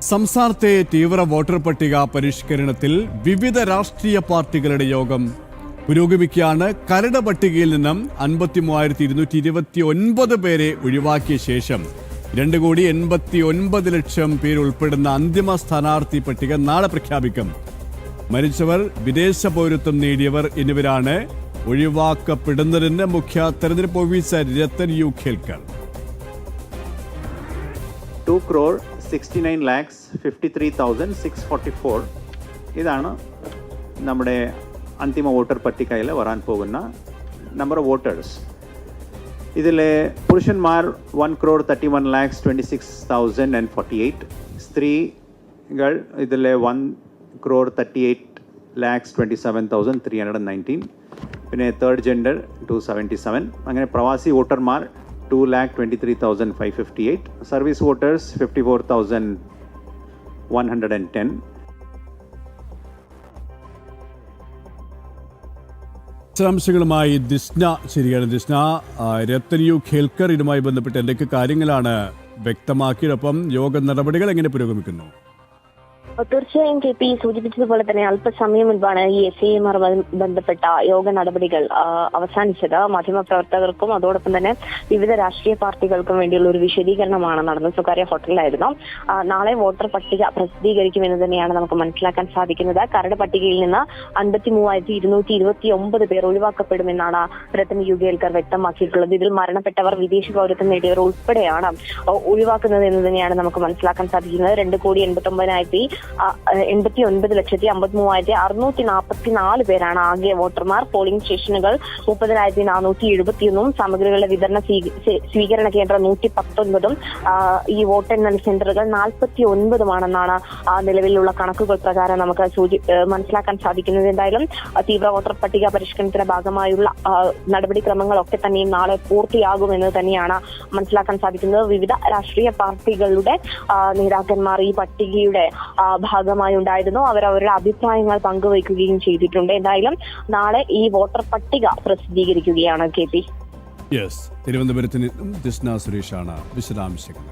സംസ്ഥാനത്തെ തീവ്ര വോട്ടർ പട്ടിക പരിഷ്കരണത്തിൽ വിവിധ രാഷ്ട്രീയ പാർട്ടികളുടെ യോഗം പുരോഗമിക്കുകയാണ്. കരട് പട്ടികയിൽ നിന്നും 53,229 പേരെ ഒഴിവാക്കിയ ശേഷം 2,89,00,000 പേരുൾപ്പെടുന്ന അന്തിമ സ്ഥാനാർത്ഥി പട്ടിക നാളെ പ്രഖ്യാപിക്കും. മരിച്ചവർ, വിദേശ പൗരത്വം നേടിയവർ എന്നിവരാണ് ഒഴിവാക്കപ്പെടുന്നതെന്ന് മുഖ്യ തെരഞ്ഞെടുപ്പ് ഓഫീസർ രത്തൻ യു ഖേൽക്കർ. 2,69,53,644 ഇതാണ് നമ്മുടെ അന്തിമ വോട്ടർ പട്ടികയിൽ വരാൻ പോകുന്ന നമ്പർ ഓഫ് വോട്ടേഴ്സ്. ഇതിൽ പുരുഷന്മാർ 1,31,26,048, സ്ത്രീകൾ ഇതിൽ 1,38,27,319, പിന്നെ തേർഡ് ജെൻഡർ 277. അങ്ങനെ പ്രവാസി വോട്ടർമാർ 2,23,558, സർവീസ് വോട്ടേഴ്സ് 54,110. വിശദാംശങ്ങളുമായി ദിസ്ന ശരിയാണ്. ദിസ്ന, രത്തൻ യു ഖേൽക്കർ ഇതുമായി ബന്ധപ്പെട്ട് എന്തൊക്കെ കാര്യങ്ങളാണ് വ്യക്തമാക്കിയതൊപ്പം യോഗ നടപടികൾ എങ്ങനെ പുരോഗമിക്കുന്നു? തീർച്ചയായും കെ പി സൂചിപ്പിച്ചതുപോലെ തന്നെ അല്പസമയം മുൻപാണ് ഈ SAMR ബന്ധപ്പെട്ട യോഗ നടപടികൾ അവസാനിച്ചത്. മാധ്യമപ്രവർത്തകർക്കും അതോടൊപ്പം തന്നെ വിവിധ രാഷ്ട്രീയ പാർട്ടികൾക്കും വേണ്ടിയുള്ള ഒരു വിശദീകരണമാണ് നടന്നത്. സ്വകാര്യ ഹോട്ടലിലായിരുന്നു. നാളെ വോട്ടർ പട്ടിക പ്രസിദ്ധീകരിക്കുമെന്ന് തന്നെയാണ് നമുക്ക് മനസ്സിലാക്കാൻ സാധിക്കുന്നത്. കരട് പട്ടികയിൽ നിന്ന് 53,229 പേർ ഒഴിവാക്കപ്പെടുമെന്നാണ് രത്തൻ യു ഖേൽക്കർ വ്യക്തമാക്കിയിട്ടുള്ളത്. ഇതിൽ മരണപ്പെട്ടവർ, വിദേശ പൗരത്വം നേടിയവർ ഉൾപ്പെടെയാണ് ഒഴിവാക്കുന്നത് എന്ന് തന്നെയാണ് നമുക്ക് മനസ്സിലാക്കാൻ സാധിക്കുന്നത്. 2,89,53,644 പേരാണ് ആകെ വോട്ടർമാർ. പോളിംഗ് സ്റ്റേഷനുകൾ 30,471, സാമഗ്രികളുടെ വിതരണ സ്വീകരണ കേന്ദ്രം 119, ഈ വോട്ടെണ്ണൽ സെന്ററുകൾ 49ആണെന്നാണ് നിലവിലുള്ള കണക്കുകൾ പ്രകാരം നമുക്ക് മനസ്സിലാക്കാൻ സാധിക്കുന്നത്. എന്തായാലും തീവ്ര വോട്ടർ പട്ടിക പരിഷ്കരണത്തിന്റെ ഭാഗമായുള്ള നടപടിക്രമങ്ങളൊക്കെ തന്നെയും നാളെ പൂർത്തിയാകുമെന്ന് തന്നെയാണ് മനസ്സിലാക്കാൻ സാധിക്കുന്നത്. വിവിധ രാഷ്ട്രീയ പാർട്ടികളുടെ നേതാക്കന്മാർ ഈ പട്ടികയുടെ ഭാഗമായി ഉണ്ടായിരുന്നു. അവരവരുടെ അഭിപ്രായങ്ങൾ പങ്കുവയ്ക്കുകയും ചെയ്തിട്ടുണ്ട്. എന്തായാലും നാളെ ഈ വോട്ടർ പട്ടിക പ്രസിദ്ധീകരിക്കുകയാണ് കെ പി. തിരുവനന്തപുരത്ത് നിന്നും ദിസ്ന സുരേഷാണ് വിശദാംശങ്ങൾ.